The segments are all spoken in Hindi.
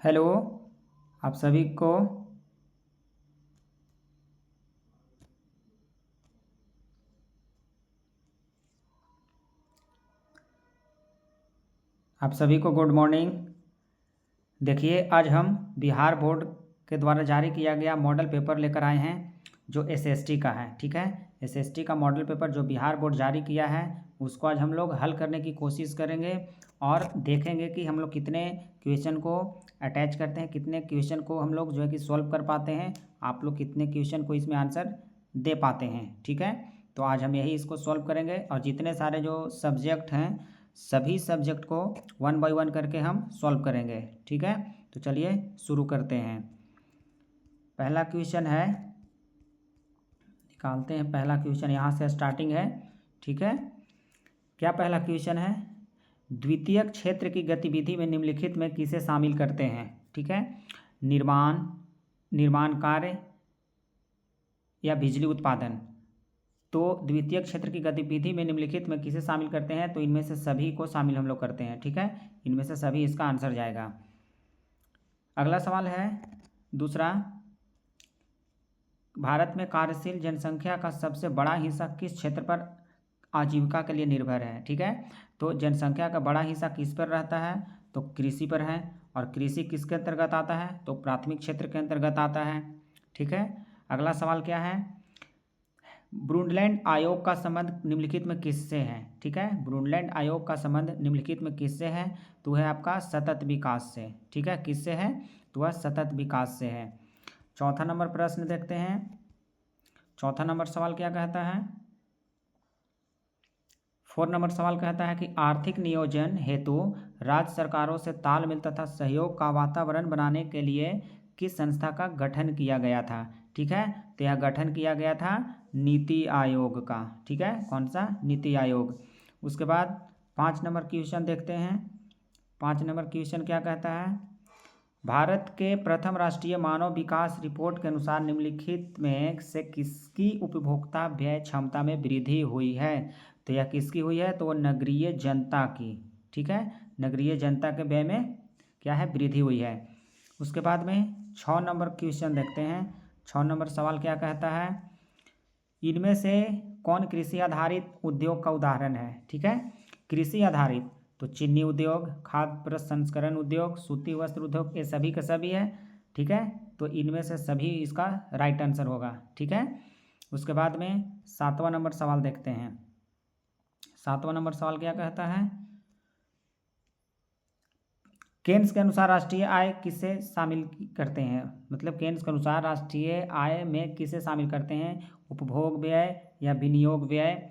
हेलो। आप सभी को गुड मॉर्निंग। देखिए, आज हम बिहार बोर्ड के द्वारा जारी किया गया मॉडल पेपर लेकर आए हैं जो एसएसटी का है। ठीक है, एसएसटी का मॉडल पेपर जो बिहार बोर्ड जारी किया है उसको आज हम लोग हल करने की कोशिश करेंगे और देखेंगे कि हम लोग कितने क्वेश्चन को अटैच करते हैं, कितने क्वेश्चन को हम लोग जो है कि सॉल्व कर पाते हैं, आप लोग कितने क्वेश्चन को इसमें आंसर दे पाते हैं। ठीक है, तो आज हम यही इसको सॉल्व करेंगे और जितने सारे जो सब्जेक्ट हैं सभी सब्जेक्ट को वन बाय वन करके हम सॉल्व करेंगे। ठीक है, तो चलिए शुरू करते हैं। पहला क्वेश्चन है, निकालते हैं पहला क्वेश्चन, यहाँ से स्टार्टिंग है। ठीक है, क्या पहला क्वेश्चन है, द्वितीयक क्षेत्र की गतिविधि में निम्नलिखित में किसे शामिल करते हैं। ठीक है, निर्माण कार्य या बिजली उत्पादन। तो द्वितीयक क्षेत्र की गतिविधि में निम्नलिखित में किसे शामिल करते हैं, तो इनमें से सभी को शामिल हम लोग करते हैं। ठीक है, इनमें से सभी इसका आंसर जाएगा। अगला सवाल है दूसरा, भारत में कार्यशील जनसंख्या का सबसे बड़ा हिस्सा किस क्षेत्र पर आजीविका के लिए निर्भर है। ठीक है, तो जनसंख्या का बड़ा हिस्सा किस पर रहता है, तो कृषि पर है। और कृषि किसके अंतर्गत आता है, तो प्राथमिक क्षेत्र के अंतर्गत आता है। ठीक है, अगला सवाल क्या है, ब्रुंडलैंड आयोग का संबंध निम्नलिखित में किससे है। ठीक है, ब्रुंडलैंड आयोग का संबंध निम्नलिखित में किससे है, तो है आपका सतत विकास से। ठीक है, किससे है, तो वह सतत विकास से है। चौथा नंबर प्रश्न देखते हैं। चौथा नंबर सवाल क्या कहता है, 4 नंबर सवाल कहता है कि आर्थिक नियोजन हेतु राज्य सरकारों से तालमेल तथा सहयोग का वातावरण बनाने के लिए किस संस्था का गठन किया गया था। ठीक है, तो यह गठन किया गया था नीति आयोग का। ठीक है, कौन सा, नीति आयोग। उसके बाद 5 नंबर क्वेश्चन देखते हैं। 5 नंबर क्वेश्चन क्या कहता है, भारत के प्रथम राष्ट्रीय मानव विकास रिपोर्ट के अनुसार निम्नलिखित में से किसकी उपभोक्ता व्यय क्षमता में वृद्धि हुई है। तो यह किसकी हुई है, तो वो नगरीय जनता की। ठीक है, नगरीय जनता के व्यय में क्या है, वृद्धि हुई है। उसके बाद में 6 नंबर क्वेश्चन देखते हैं। 6 नंबर सवाल क्या कहता है, इनमें से कौन कृषि आधारित उद्योग का उदाहरण है। ठीक है, कृषि आधारित, तो चीनी उद्योग, खाद्य प्रसंस्करण उद्योग, सूती वस्त्र उद्योग, ये सभी का सभी है। ठीक है, तो इनमें से सभी इसका राइट आंसर होगा। ठीक है, उसके बाद में 7वां नंबर सवाल देखते हैं। 7वां नंबर सवाल क्या कहता है, केन्स के अनुसार राष्ट्रीय आय किसे शामिल करते हैं। मतलब केन्स के अनुसार राष्ट्रीय आय में किसे शामिल करते हैं, उपभोग व्यय या विनियोग व्यय,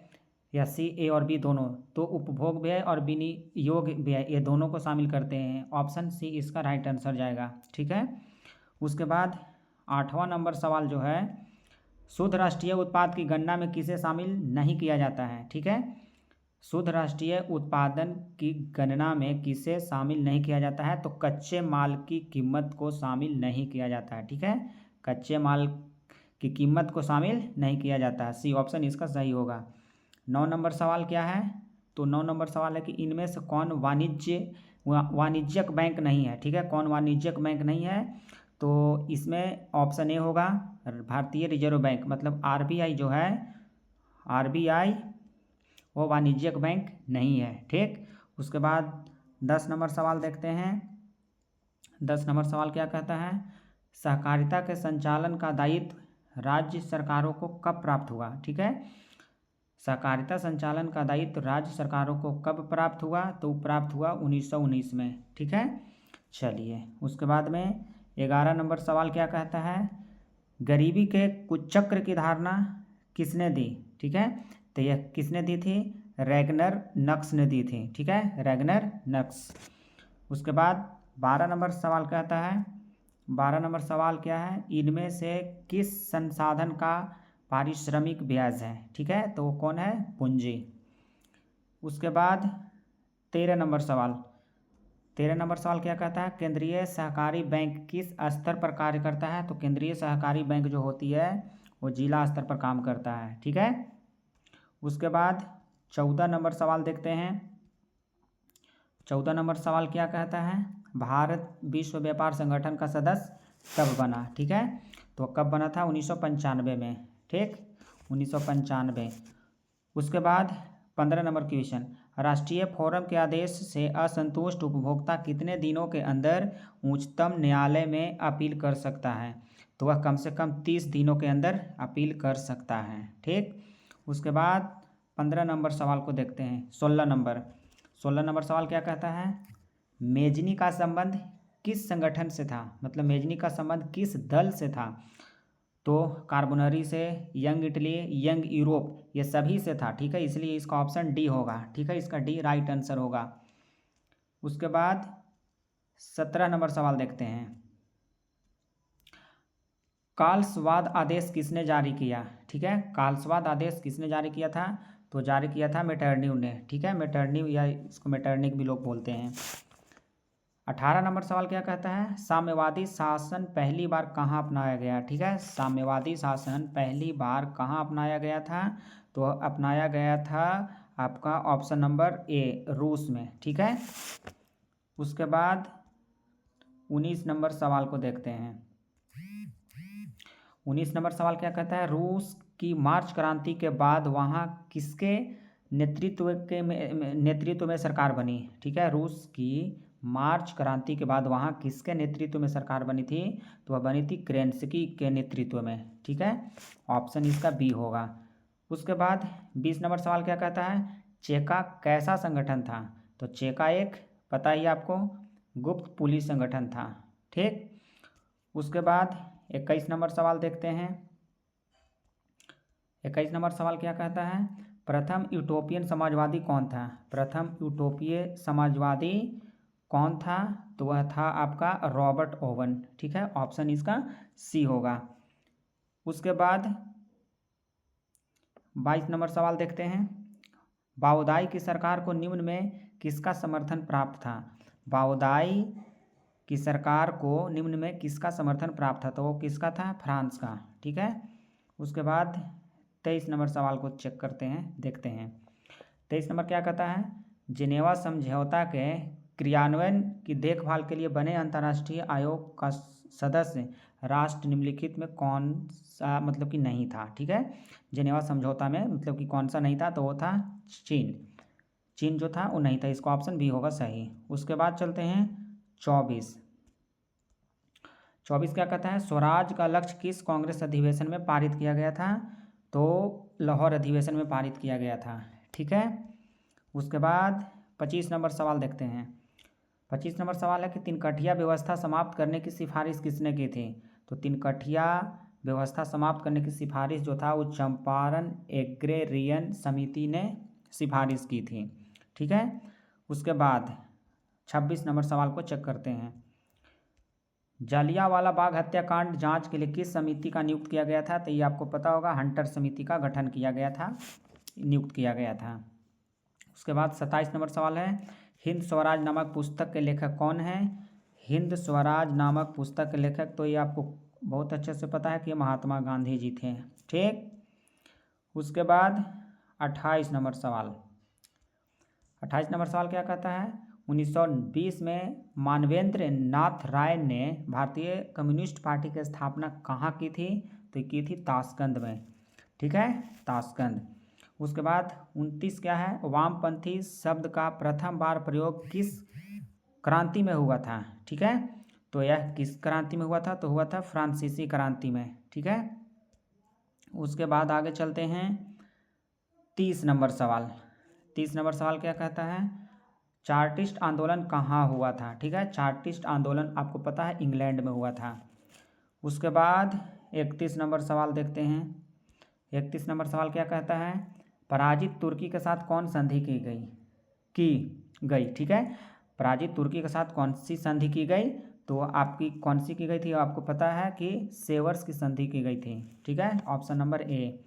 या सी, ए और बी दोनों। तो उपभोग व्यय और विनियोग व्यय ये दोनों को शामिल करते हैं। ऑप्शन सी इसका राइट आंसर जाएगा। ठीक है, उसके बाद 8वां नंबर सवाल जो है, शुद्ध राष्ट्रीय उत्पाद की गणना में किसे शामिल नहीं किया जाता है। ठीक है, शुद्ध राष्ट्रीय उत्पादन की गणना में किसे शामिल नहीं किया जाता है, तो कच्चे माल की कीमत को शामिल नहीं किया जाता है। ठीक है, कच्चे माल की कीमत को शामिल नहीं किया जाता है। सी ऑप्शन इसका सही होगा। 9 नंबर सवाल क्या है, तो 9 नंबर सवाल है कि इनमें से कौन वाणिज्यिक बैंक नहीं है। ठीक है, कौन वाणिज्यिक बैंक नहीं है, तो इसमें ऑप्शन ए होगा भारतीय रिजर्व बैंक। मतलब आरबीआई जो है, आरबीआई वो वाणिज्यिक बैंक नहीं है। ठीक, उसके बाद 10 नंबर सवाल देखते हैं। 10 नंबर सवाल क्या कहता है, सहकारिता के संचालन का दायित्व राज्य सरकारों को कब प्राप्त हुआ। ठीक है, सहकारिता संचालन का दायित्व राज्य सरकारों को कब प्राप्त हुआ, तो प्राप्त हुआ 1919 में। ठीक है, चलिए उसके बाद में 11 नंबर सवाल क्या कहता है, गरीबी के कुचक्र की धारणा किसने दी। ठीक है, तो यह किसने दी थी, रैगनर नक्स ने दी थी। ठीक है, रैगनर नक्स। उसके बाद 12 नंबर सवाल कहता है, 12 नंबर सवाल क्या है, इनमें से किस संसाधन का पारिश्रमिक ब्याज है। ठीक है, तो वो कौन है, पूंजी। उसके बाद 13 नंबर सवाल, 13 नंबर सवाल क्या कहता है, केंद्रीय सहकारी बैंक किस स्तर पर कार्य करता है। तो केंद्रीय सहकारी बैंक जो होती है वो जिला स्तर पर काम करता है। ठीक है, उसके बाद 14 नंबर सवाल देखते हैं। 14 नंबर सवाल क्या कहता है, भारत विश्व व्यापार संगठन का सदस्य कब बना? ठीक है, तो कब बना था? 1995 में। ठीक, 1995। उसके बाद 15 नंबर क्वेश्चन, राष्ट्रीय फोरम के आदेश से असंतुष्ट उपभोक्ता कितने दिनों के अंदर उच्चतम न्यायालय में अपील कर सकता है? तो वह कम से कम 30 दिनों के अंदर अपील कर सकता है। ठीक, उसके बाद 15 नंबर सवाल को देखते हैं। 16 नंबर सवाल क्या कहता है? मेजनी का संबंध किस संगठन से था? मतलब मेजनी का संबंध किस दल से था? तो कार्बोनरी से, यंग इटली, यंग यूरोप, ये सभी से था। ठीक है, इसलिए इसका ऑप्शन डी होगा। ठीक है, इसका डी राइट आंसर होगा। उसके बाद 17 नंबर सवाल देखते हैं। कालस्वाद आदेश किसने जारी किया? ठीक है, कालस्वाद आदेश किसने जारी किया था? तो जारी किया था मेटरनिव ने। ठीक है, मेटरनिव या इसको मेटरनिक भी लोग बोलते हैं। 18 नंबर सवाल क्या कहता है? साम्यवादी शासन पहली बार कहाँ अपनाया गया? ठीक है, साम्यवादी शासन पहली बार कहाँ अपनाया गया था? तो अपनाया गया था आपका ऑप्शन नंबर ए, रूस में। ठीक है, उसके बाद 19 नंबर सवाल को देखते हैं। 19 नंबर सवाल क्या कहता है? रूस की मार्च क्रांति के बाद वहाँ किसके नेतृत्व में सरकार बनी? ठीक है, रूस की मार्च क्रांति के बाद वहाँ किसके नेतृत्व में सरकार बनी थी? तो वह बनी थी केरेंस्की के नेतृत्व में। ठीक है, ऑप्शन इसका बी होगा। उसके बाद 20 नंबर सवाल क्या कहता है? चेका कैसा संगठन था? तो चेका एक, पता ही आपको, गुप्त पुलिस संगठन था। ठीक, उसके बाद 21 नंबर सवाल देखते हैं। 21 नंबर सवाल क्या कहता है? प्रथम यूटोपियन समाजवादी कौन था? प्रथम यूटोपीय समाजवादी कौन था? तो वह था आपका रॉबर्ट ओवन। ठीक है, ऑप्शन इसका सी होगा। उसके बाद 22 नंबर सवाल देखते हैं। बाओदाई की सरकार को निम्न में किसका समर्थन प्राप्त था? बाओदाई की सरकार को निम्न में किसका समर्थन प्राप्त था? तो वो किसका था? फ्रांस का। ठीक है, उसके बाद 23 नंबर सवाल को चेक करते हैं, देखते हैं। 23 नंबर क्या कहता है? जिनेवा समझौता के क्रियान्वयन की देखभाल के लिए बने अंतर्राष्ट्रीय आयोग का सदस्य राष्ट्र निम्नलिखित में कौन सा मतलब कि नहीं था? ठीक है, जिनेवा समझौता में मतलब कि कौन सा नहीं था? तो वो था चीन। चीन जो था वो नहीं था, इसका ऑप्शन बी होगा सही। उसके बाद चलते हैं 24 क्या कहता है? स्वराज का लक्ष्य किस कांग्रेस अधिवेशन में पारित किया गया था? तो लाहौर अधिवेशन में पारित किया गया था। ठीक है, उसके बाद 25 नंबर सवाल देखते हैं। 25 नंबर सवाल है कि तिनकठिया व्यवस्था समाप्त करने की सिफारिश किसने की थी? तो तिनकठिया व्यवस्था समाप्त करने की सिफारिश जो था वो चंपारण एग्रेरियन समिति ने सिफारिश की थी। ठीक है, उसके बाद 26 नंबर सवाल को चेक करते हैं। जालियांवाला बाग हत्याकांड जांच के लिए किस समिति का नियुक्त किया गया था? तो ये आपको पता होगा, हंटर समिति का गठन किया गया था, नियुक्त किया गया था। उसके बाद 27 नंबर सवाल है, हिंद स्वराज नामक पुस्तक के लेखक कौन है? हिंद स्वराज नामक पुस्तक के लेखक, तो ये आपको बहुत अच्छे से पता है कि महात्मा गांधी जी थे। ठीक, उसके बाद 28 नंबर सवाल। 28 नंबर सवाल क्या कहता है? 1920 में मानवेंद्र नाथ राय ने भारतीय कम्युनिस्ट पार्टी की स्थापना कहाँ की थी? तो की थी ताशकंद में। ठीक है, ताशकंद। उसके बाद 29 क्या है? वामपंथी शब्द का प्रथम बार प्रयोग किस क्रांति में हुआ था? ठीक है, तो यह किस क्रांति में हुआ था? तो हुआ था फ्रांसीसी क्रांति में। ठीक है, उसके बाद आगे चलते हैं 30 नंबर सवाल। 30 नंबर सवाल क्या कहता है? चार्टिस्ट आंदोलन कहाँ हुआ था? ठीक है, चार्टिस्ट आंदोलन आपको पता है इंग्लैंड में हुआ था। उसके बाद 31 नंबर सवाल देखते हैं। 31 नंबर सवाल क्या कहता है? पराजित तुर्की के साथ कौन संधि की गई? ठीक है, पराजित तुर्की के साथ कौन सी संधि की गई? तो आपकी कौन सी की गई थी? आपको पता है कि सेवर्स की संधि की गई थी। ठीक है, ऑप्शन नंबर ए।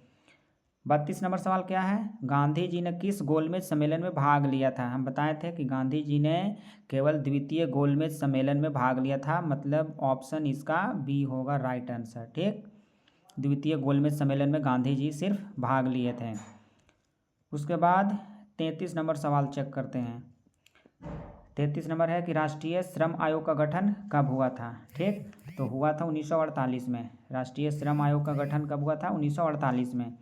32 नंबर सवाल क्या है? गांधी जी ने किस गोलमेज सम्मेलन में भाग लिया था? हम बताए थे कि गांधी जी ने केवल द्वितीय गोलमेज सम्मेलन में भाग लिया था, मतलब ऑप्शन इसका बी होगा राइट आंसर। ठीक, द्वितीय गोलमेज सम्मेलन में गांधी जी सिर्फ भाग लिए थे। उसके बाद 33 नंबर सवाल चेक करते हैं। 33 नंबर है कि राष्ट्रीय श्रम आयोग का गठन कब हुआ था। ठीक, तो हुआ था 1948 में। राष्ट्रीय श्रम आयोग का गठन कब हुआ था? 1948 में।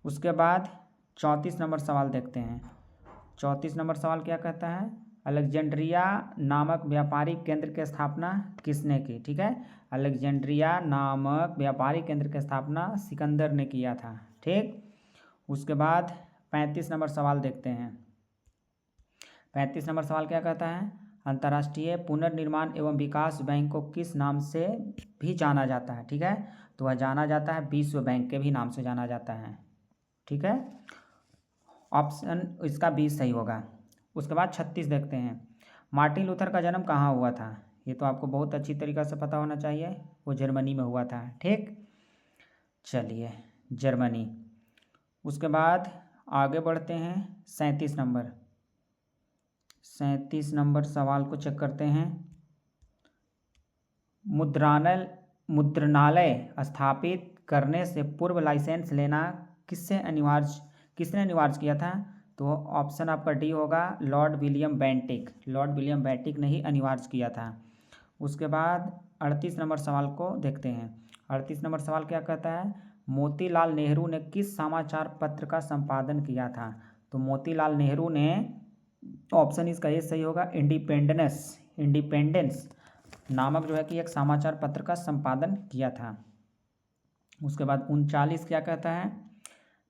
उसके बाद 34 नंबर सवाल देखते हैं। 34 नंबर सवाल क्या कहता है? अलेक्जेंड्रिया नामक व्यापारिक केंद्र की स्थापना किसने की? ठीक है, अलेक्जेंड्रिया नामक व्यापारिक केंद्र की स्थापना सिकंदर ने किया था। ठीक, उसके बाद 35 नंबर सवाल देखते हैं। 35 नंबर सवाल क्या कहता है? अंतर्राष्ट्रीय पुनर्निर्माण एवं विकास बैंक को किस नाम से भी जाना जाता है? ठीक है, तो वह जाना जाता है विश्व बैंक के भी नाम से जाना जाता है। ठीक है, ऑप्शन इसका 20 सही होगा। उसके बाद 36 देखते हैं। मार्टिन लूथर का जन्म कहाँ हुआ था? ये तो आपको बहुत अच्छी तरीक़ा से पता होना चाहिए, वो जर्मनी में हुआ था। ठीक, चलिए जर्मनी। उसके बाद आगे बढ़ते हैं। 37 नंबर 37 नंबर सवाल को चेक करते हैं। मुद्रणालय स्थापित करने से पूर्व लाइसेंस लेना किसने अनिवार्य किया था? तो ऑप्शन आपका डी होगा, Lord William Bentinck. Lord William Bentinck ने ही अनिवार्य किया था। उसके बाद 38 नंबर सवाल को देखते हैं। 38 नंबर सवाल क्या कहता है? मोतीलाल नेहरू ने किस समाचार पत्र का संपादन किया था? तो मोतीलाल नेहरू ने, ऑप्शन इसका ये सही होगा, इंडिपेंडेंस नामक जो है कि एक समाचार पत्र का संपादन किया था। उसके बाद 39 क्या कहता है?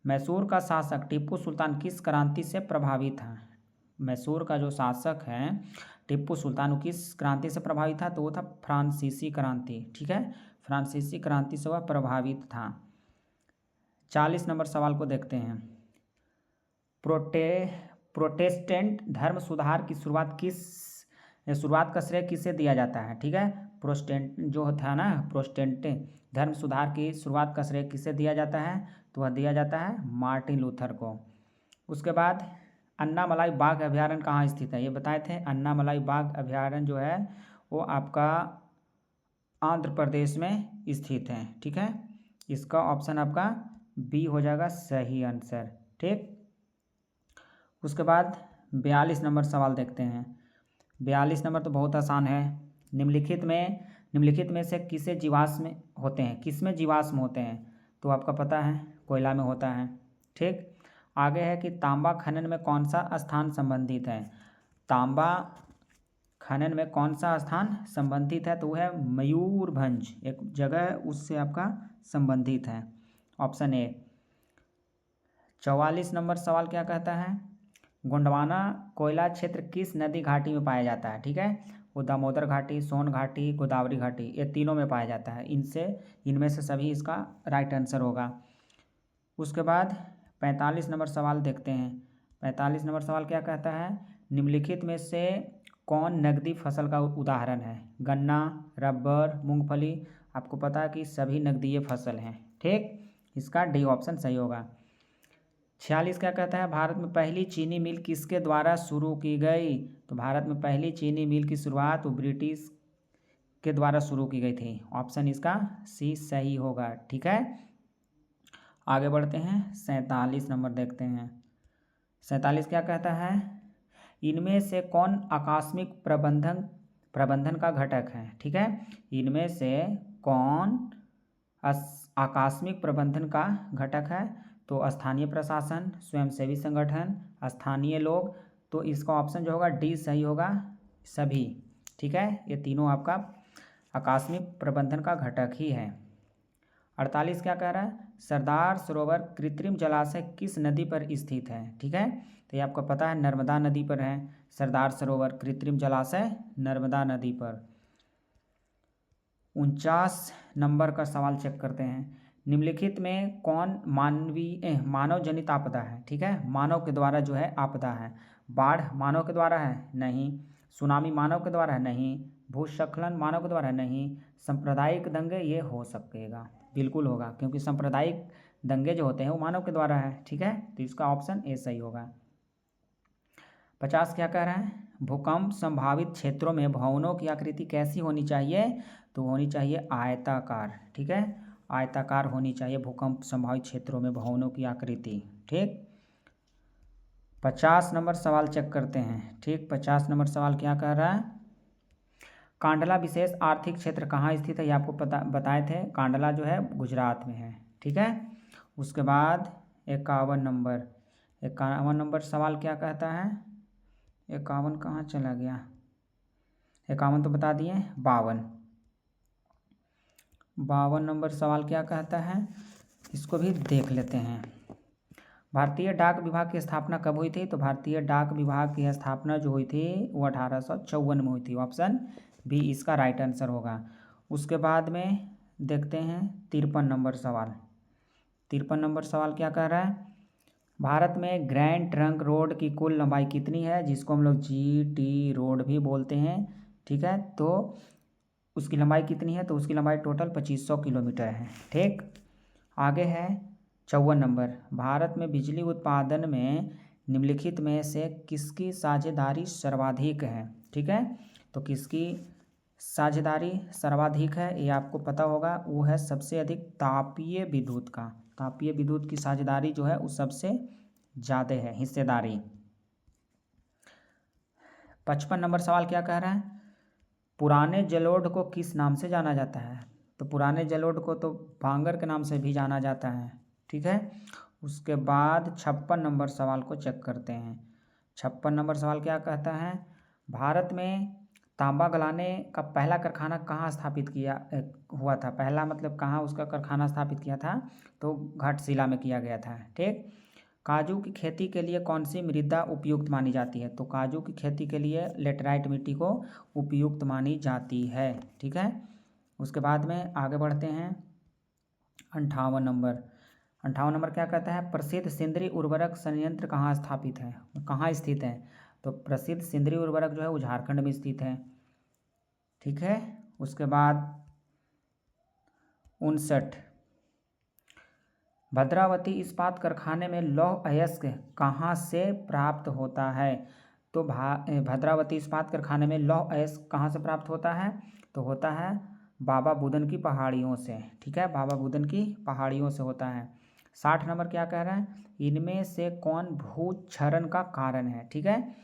मैसूर का शासक टीपू सुल्तान किस क्रांति से प्रभावित था? मैसूर का जो शासक है टीपू सुल्तान, किस क्रांति से प्रभावित था? तो वो था फ्रांसीसी क्रांति। ठीक है, फ्रांसीसी क्रांति से वह प्रभावित था। 40 नंबर सवाल को देखते हैं। प्रोटेस्टेंट धर्म सुधार की शुरुआत का श्रेय किसे दिया जाता है? ठीक है, प्रोटेस्टेंट जो था ना, प्रोटेस्टेंट धर्म सुधार की शुरुआत का श्रेय किसे दिया जाता है? तो वह दिया जाता है मार्टिन लूथर को। उसके बाद अन्नामलाई बाघ अभयारण्य कहाँ स्थित है? ये बताए थे। अन्नामलाई बाघ अभयारण्य जो है वो आपका आंध्र प्रदेश में स्थित है। ठीक है, इसका ऑप्शन आपका बी हो जाएगा सही आंसर। ठीक, उसके बाद 42 नंबर सवाल देखते हैं। 42 नंबर तो बहुत आसान है। निम्नलिखित में से किसमें जीवाश्म होते हैं? तो आपका पता है कोयला में होता है। ठीक, आगे है कि तांबा खनन में कौन सा स्थान संबंधित है? तांबा खनन में कौन सा स्थान संबंधित है? तो वह है मयूरभंज, एक जगह है, उससे आपका संबंधित है। Option A. 44 नंबर सवाल क्या कहता है? गोंडवाना कोयला क्षेत्र किस नदी घाटी में पाया जाता है? ठीक है, वो दामोदर घाटी, सोन घाटी, गोदावरी घाटी, ये तीनों में पाया जाता है। इनमें से सभी इसका राइट आंसर होगा। उसके बाद 45 नंबर सवाल देखते हैं। 45 नंबर सवाल क्या कहता है? निम्नलिखित में से कौन नकदी फसल का उदाहरण है? गन्ना, रबर, मूंगफली। आपको पता है कि सभी नकदीय फसल हैं। ठीक, इसका डी ऑप्शन सही होगा। 46 क्या कहता है? भारत में पहली चीनी मिल किसके द्वारा शुरू की गई? तो भारत में पहली चीनी मिल की शुरुआत ब्रिटिश के द्वारा शुरू की गई थी। ऑप्शन इसका सी सही होगा। ठीक है, आगे बढ़ते हैं। 47 नंबर देखते हैं। 47 क्या कहता है? इनमें से कौन आकस्मिक प्रबंधन का घटक है? ठीक है, इनमें से कौन आकस्मिक प्रबंधन का घटक है? तो स्थानीय प्रशासन, स्वयंसेवी संगठन, स्थानीय लोग। तो इसका ऑप्शन जो होगा डी सही होगा, सभी। ठीक है, ये तीनों आपका आकस्मिक प्रबंधन का घटक ही है। 48 क्या कह रहा है? सरदार सरोवर कृत्रिम जलाशय किस नदी पर स्थित है? ठीक है, तो ये आपको पता है नर्मदा नदी पर है सरदार सरोवर कृत्रिम जलाशय, नर्मदा नदी पर। 49 नंबर का सवाल चेक करते हैं। निम्नलिखित में कौन मानव जनित आपदा है? ठीक है, मानव के द्वारा जो है आपदा है। बाढ़ मानव के द्वारा है? नहीं। सुनामी मानव के द्वारा है? नहीं। भूस्खलन मानव के द्वारा है? नहीं। सांप्रदायिक दंगे ये हो सकेगा, बिल्कुल होगा, क्योंकि सांप्रदायिक दंगे जो होते हैं वो मानव के द्वारा है। ठीक है, तो इसका ऑप्शन ए सही होगा। 50 क्या कह रहा है? भूकंप संभावित क्षेत्रों में भवनों की आकृति कैसी होनी चाहिए? तो होनी चाहिए आयताकार। ठीक है, आयताकार होनी चाहिए भूकंप संभावित क्षेत्रों में भवनों की आकृति। ठीक, 50 नंबर सवाल चेक करते हैं। ठीक, 50 नंबर सवाल क्या कह रहा है? कांडला विशेष आर्थिक क्षेत्र कहाँ स्थित है? ये आपको पता बताए थे। कांडला जो है गुजरात में है। ठीक है। उसके बाद 51 नंबर सवाल क्या कहता है? 51 कहाँ चला गया? 51 तो बता दिए। 52 नंबर सवाल क्या कहता है? इसको भी देख लेते हैं। भारतीय डाक विभाग की स्थापना कब हुई थी? तो भारतीय डाक विभाग की स्थापना जो हुई थी वो 1854 में हुई थी। ऑप्शन बी इसका राइट आंसर होगा। उसके बाद में देखते हैं 53 नंबर सवाल। 53 नंबर सवाल क्या कह रहा है? भारत में ग्रैंड ट्रंक रोड की कुल लंबाई कितनी है? जिसको हम लोग GT रोड भी बोलते हैं। ठीक है, तो उसकी लंबाई कितनी है? तो उसकी लंबाई टोटल 2500 किलोमीटर है। ठीक, आगे है 54 नंबर। भारत में बिजली उत्पादन में निम्नलिखित में से किसकी साझेदारी सर्वाधिक है? ठीक है, तो किसकी साझेदारी सर्वाधिक है ये आपको पता होगा। वो है सबसे अधिक तापीय विद्युत का। तापीय विद्युत की साझेदारी जो है वो सबसे ज़्यादा है, हिस्सेदारी। 55 नंबर सवाल क्या कह रहा है? पुराने जलोढ़ को किस नाम से जाना जाता है? तो पुराने जलोढ़ को तो भांगर के नाम से भी जाना जाता है। ठीक है। उसके बाद 56 नंबर सवाल को चेक करते हैं। 56 नंबर सवाल क्या कहता है? भारत में तांबा गलाने का पहला कारखाना कहाँ स्थापित हुआ था? पहला मतलब कहाँ उसका कारखाना स्थापित किया था? तो घाटशिला में किया गया था। ठीक, काजू की खेती के लिए कौन सी मृदा उपयुक्त मानी जाती है? तो काजू की खेती के लिए लेटराइट मिट्टी को उपयुक्त मानी जाती है। ठीक है। उसके बाद में आगे बढ़ते हैं 58 नंबर। 58 नंबर क्या कहता है? प्रसिद्ध सिंदरी उर्वरक संयंत्र कहाँ स्थापित है, कहाँ स्थित है? तो प्रसिद्ध सिंदरी उर्वरक जो है वो झारखंड में स्थित है। ठीक है। उसके बाद 59, भद्रावती इस्पात कारखाने में लौह अयस्क कहाँ से प्राप्त होता है? तो भद्रावती इस्पात कारखाने में लौह अयस्क कहाँ से प्राप्त होता है? तो होता है बाबा बुदन की पहाड़ियों से। ठीक है, बाबा बुदन की पहाड़ियों से होता है। 60 नंबर क्या कह रहा है? इनमें से कौन भूक्षरण का कारण है? ठीक है,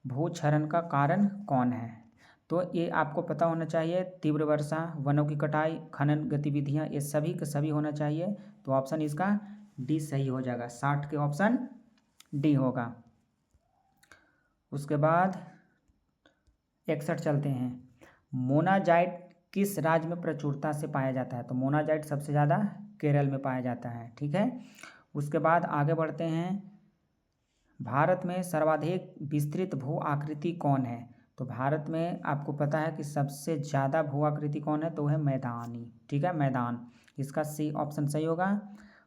भूक्षरण का कारण कौन है? तो ये आपको पता होना चाहिए। तीव्र वर्षा, वनों की कटाई, खनन गतिविधियां, ये सभी के सभी होना चाहिए। तो ऑप्शन इसका डी सही हो जाएगा। 60 के ऑप्शन डी होगा। उसके बाद 61 चलते हैं। मोनाजाइट किस राज्य में प्रचुरता से पाया जाता है? तो मोनाजाइट सबसे ज़्यादा केरल में पाया जाता है। ठीक है। उसके बाद आगे बढ़ते हैं। भारत में सर्वाधिक विस्तृत भू आकृति कौन है? तो भारत में आपको पता है कि सबसे ज़्यादा भू आकृति कौन है? तो है मैदानी। ठीक है, मैदान। इसका सी ऑप्शन सही होगा।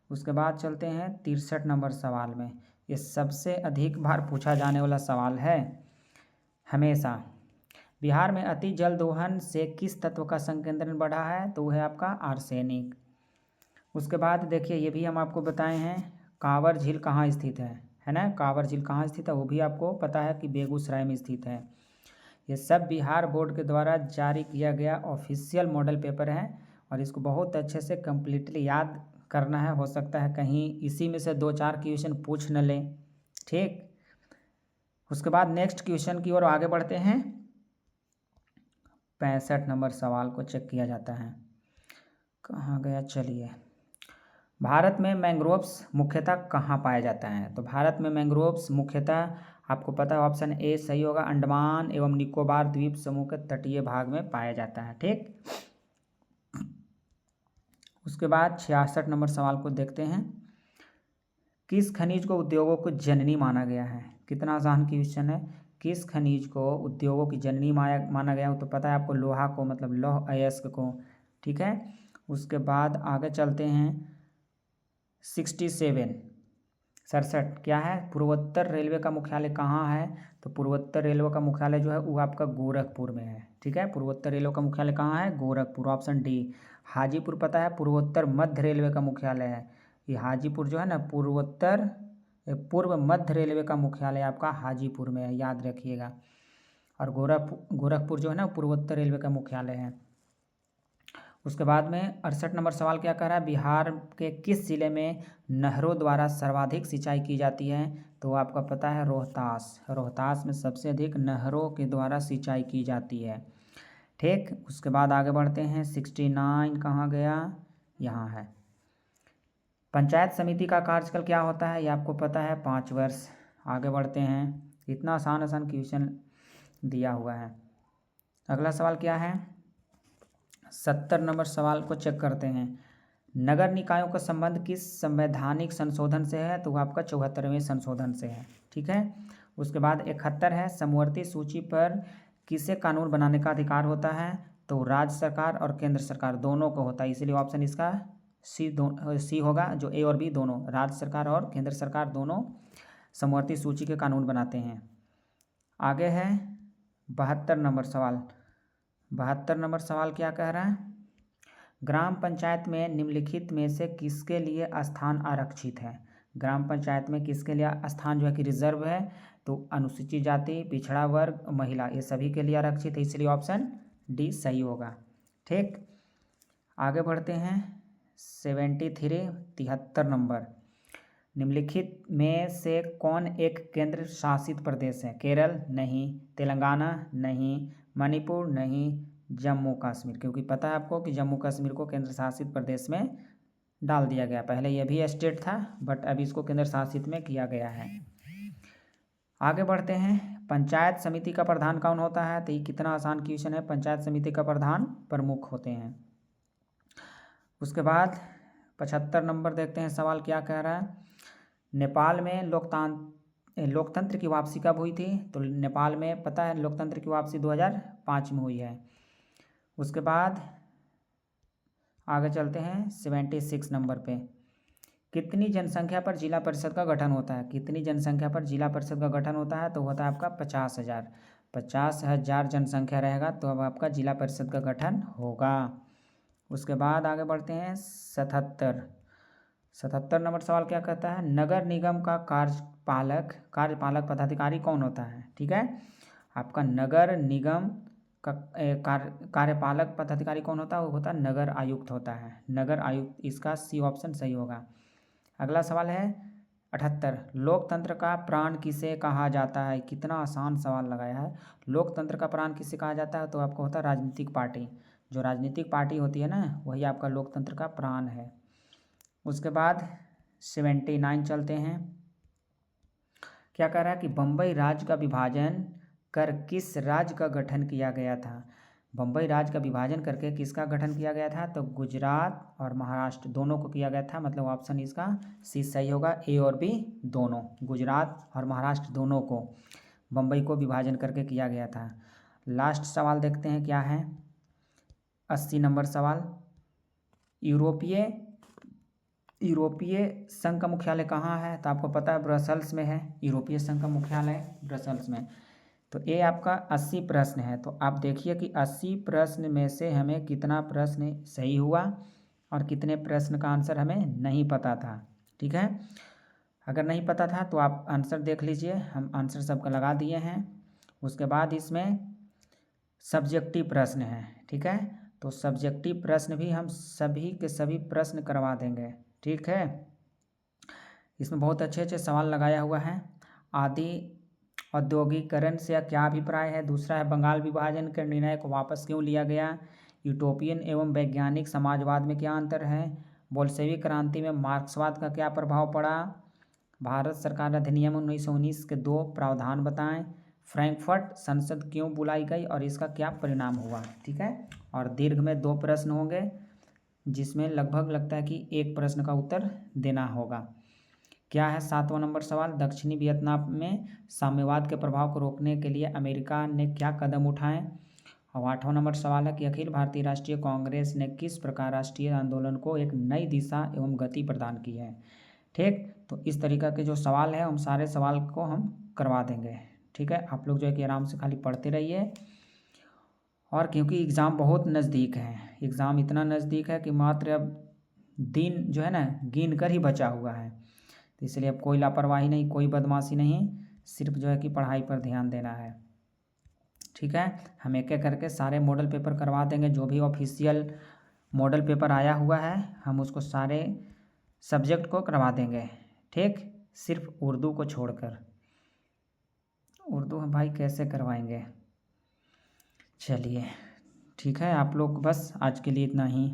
उसके बाद चलते हैं 63 नंबर सवाल में। ये सबसे अधिक बार पूछा जाने वाला सवाल है हमेशा। बिहार में अति जल दोहन से किस तत्व का संकेंद्रण बढ़ा है? तो वो है आपका आर्सेनिक। उसके बाद देखिए ये भी हम आपको बताए हैं, कांवर झील कहाँ स्थित है ना? कांवर झील कहाँ स्थित है वो भी आपको पता है कि बेगूसराय में स्थित है। ये सब बिहार बोर्ड के द्वारा जारी किया गया ऑफिशियल मॉडल पेपर है और इसको बहुत अच्छे से कंप्लीटली याद करना है। हो सकता है कहीं इसी में से 2-4 क्वेश्चन पूछ न लें। ठीक, उसके बाद नेक्स्ट क्वेश्चन की ओर आगे बढ़ते हैं। 65 नंबर सवाल को चेक किया जाता है। कहाँ गया? चलिए, भारत में मैंग्रोव्स मुख्यतः कहाँ पाया जाता है? तो भारत में मैंग्रोव्स मुख्यतः आपको पता है, ऑप्शन ए सही होगा, अंडमान एवं निकोबार द्वीप समूह के तटीय भाग में पाया जाता है। ठीक, उसके बाद 66 नंबर सवाल को देखते हैं। किस खनिज को उद्योगों को जननी माना गया है? कितना आसान क्वेश्चन है। किस खनिज को उद्योगों की जननी माना गया हो? तो पता है आपको, लोहा को, मतलब लौह अयस्क को। ठीक है। उसके बाद आगे चलते हैं 67 क्या है? पूर्वोत्तर रेलवे का मुख्यालय कहाँ है? तो पूर्वोत्तर रेलवे का मुख्यालय जो है वो आपका गोरखपुर में है। ठीक है, पूर्वोत्तर रेलवे का मुख्यालय कहाँ है? Gorakhpur, option D. हाजीपुर पता है पूर्वोत्तर मध्य रेलवे का मुख्यालय है। ये हाजीपुर जो है ना, पूर्व मध्य रेलवे का मुख्यालय आपका हाजीपुर में है, याद रखिएगा। और गोरखपुर जो है ना पूर्वोत्तर रेलवे का मुख्यालय है। उसके बाद में 68 नंबर सवाल क्या कह रहा है, बिहार के किस जिले में नहरों द्वारा सर्वाधिक सिंचाई की जाती है? तो आपका पता है रोहतास। रोहतास में सबसे अधिक नहरों के द्वारा सिंचाई की जाती है। ठीक, उसके बाद आगे बढ़ते हैं। 69 कहाँ गया, यहाँ है। पंचायत समिति का कार्यकाल क्या होता है? ये आपको पता है, 5 वर्ष। आगे बढ़ते हैं। इतना आसान आसान क्वेश्चन दिया हुआ है। अगला सवाल क्या है, 70 नंबर सवाल को चेक करते हैं। नगर निकायों का संबंध किस संवैधानिक संशोधन से है? तो वो आपका 74वें संशोधन से है। ठीक है, उसके बाद 71 है, समवर्ती सूची पर किसे कानून बनाने का अधिकार होता है? तो राज्य सरकार और केंद्र सरकार दोनों को होता है, इसीलिए ऑप्शन इसका सी होगा, जो ए और बी दोनों, राज्य सरकार और केंद्र सरकार दोनों समवर्ती सूची के कानून बनाते हैं। आगे है 72 नंबर सवाल। 72 नंबर सवाल क्या कह रहा है, ग्राम पंचायत में निम्नलिखित में से किसके लिए स्थान आरक्षित है? ग्राम पंचायत में किसके लिए स्थान जो है कि रिजर्व है? तो अनुसूचित जाति, पिछड़ा वर्ग, महिला, ये सभी के लिए आरक्षित है, इसलिए ऑप्शन डी सही होगा। ठीक, आगे बढ़ते हैं। 73 नंबर, निम्नलिखित में से कौन एक केंद्र शासित प्रदेश है? केरल नहीं, तेलंगाना नहीं, मणिपुर नहीं, जम्मू कश्मीर। क्योंकि पता है आपको कि जम्मू कश्मीर को केंद्र शासित प्रदेश में डाल दिया गया, पहले यह भी स्टेट था बट अभी इसको केंद्र शासित में किया गया है। आगे बढ़ते हैं। पंचायत समिति का प्रधान कौन होता है? तो ये कितना आसान क्वेश्चन है, पंचायत समिति का प्रधान प्रमुख होते हैं। उसके बाद 75 नंबर देखते हैं, सवाल क्या कह रहा है, नेपाल में लोकतंत्र की वापसी कब हुई थी? तो नेपाल में पता है लोकतंत्र की वापसी 2005 में हुई है। उसके बाद आगे चलते हैं 76 नंबर पे, कितनी जनसंख्या पर जिला परिषद का गठन होता है? कितनी जनसंख्या पर जिला परिषद का गठन होता है? तो होता है आपका 50,000। 50,000 जनसंख्या रहेगा तो अब आपका जिला परिषद का गठन होगा। उसके बाद आगे बढ़ते हैं 77 नंबर सवाल क्या कहता है, नगर निगम का कार्यपालक पदाधिकारी कौन होता है? ठीक है, आपका नगर निगम का कार्यपालक पदाधिकारी कौन होता है? वो होता है नगर आयुक्त होता है, नगर आयुक्त, इसका सी ऑप्शन सही होगा। अगला सवाल है 78, लोकतंत्र का प्राण किसे कहा जाता है? कितना आसान सवाल लगाया है, लोकतंत्र का प्राण किसे कहा जाता है? तो आपको होता है राजनीतिक पार्टी, जो राजनीतिक पार्टी होती है ना, वही आपका लोकतंत्र का प्राण है। उसके बाद 79 चलते हैं, क्या कह रहा है कि बम्बई राज्य का विभाजन कर किस राज्य का गठन किया गया था? बम्बई राज्य का विभाजन करके किसका गठन किया गया था? तो गुजरात और महाराष्ट्र दोनों को किया गया था, मतलब ऑप्शन इसका सी सही होगा, ए और बी दोनों, गुजरात और महाराष्ट्र दोनों को बम्बई को विभाजन करके किया गया था। लास्ट सवाल देखते हैं क्या है, 80 नंबर सवाल, यूरोपीय संघ का मुख्यालय कहाँ है? तो आपको पता है ब्रसल्स में है, यूरोपीय संघ का मुख्यालय ब्रसल्स में। तो ये आपका 80 प्रश्न है, तो आप देखिए कि 80 प्रश्न में से हमें कितना प्रश्न सही हुआ और कितने प्रश्न का आंसर हमें नहीं पता था। ठीक है, अगर नहीं पता था तो आप आंसर देख लीजिए, हम आंसर सबका लगा दिए हैं। उसके बाद इसमें सब्जेक्टिव प्रश्न है, ठीक है, तो सब्जेक्टिव प्रश्न भी हम सभी के सभी प्रश्न करवा देंगे। ठीक है, इसमें बहुत अच्छे अच्छे सवाल लगाया हुआ है। आदि औद्योगिकरण से क्या अभिप्राय है? दूसरा है बंगाल विभाजन के निर्णय को वापस क्यों लिया गया? यूटोपियन एवं वैज्ञानिक समाजवाद में क्या अंतर है? बोल्शेविक क्रांति में मार्क्सवाद का क्या प्रभाव पड़ा? भारत सरकार अधिनियम 1919 के 2 प्रावधान बताएं। फ्रैंकफर्ट संसद क्यों बुलाई गई और इसका क्या परिणाम हुआ? ठीक है, और दीर्घ में 2 प्रश्न होंगे जिसमें लगभग लगता है कि 1 प्रश्न का उत्तर देना होगा। क्या है 7वां नंबर सवाल, दक्षिणी वियतनाम में साम्यवाद के प्रभाव को रोकने के लिए अमेरिका ने क्या कदम उठाए? और 8वां नंबर सवाल है कि अखिल भारतीय राष्ट्रीय कांग्रेस ने किस प्रकार राष्ट्रीय आंदोलन को एक नई दिशा एवं गति प्रदान की है? ठीक, तो इस तरीक़ा के जो सवाल है उन सारे सवाल को हम करवा देंगे। ठीक है, आप लोग जो है कि आराम से खाली पढ़ते रहिए, और क्योंकि एग्ज़ाम बहुत नज़दीक है, एग्ज़ाम इतना नज़दीक है कि मात्र अब दिन जो है ना गिन कर ही बचा हुआ है, तो इसलिए अब कोई लापरवाही नहीं, कोई बदमाशी नहीं, सिर्फ जो है कि पढ़ाई पर ध्यान देना है। ठीक है, हम एक एक करके सारे मॉडल पेपर करवा देंगे, जो भी ऑफिशियल मॉडल पेपर आया हुआ है, हम उसको सारे सब्जेक्ट को करवा देंगे, ठीक, सिर्फ उर्दू को छोड़कर। उर्दू हम भाई कैसे करवाएंगे। चलिए ठीक है, आप लोग बस आज के लिए इतना ही।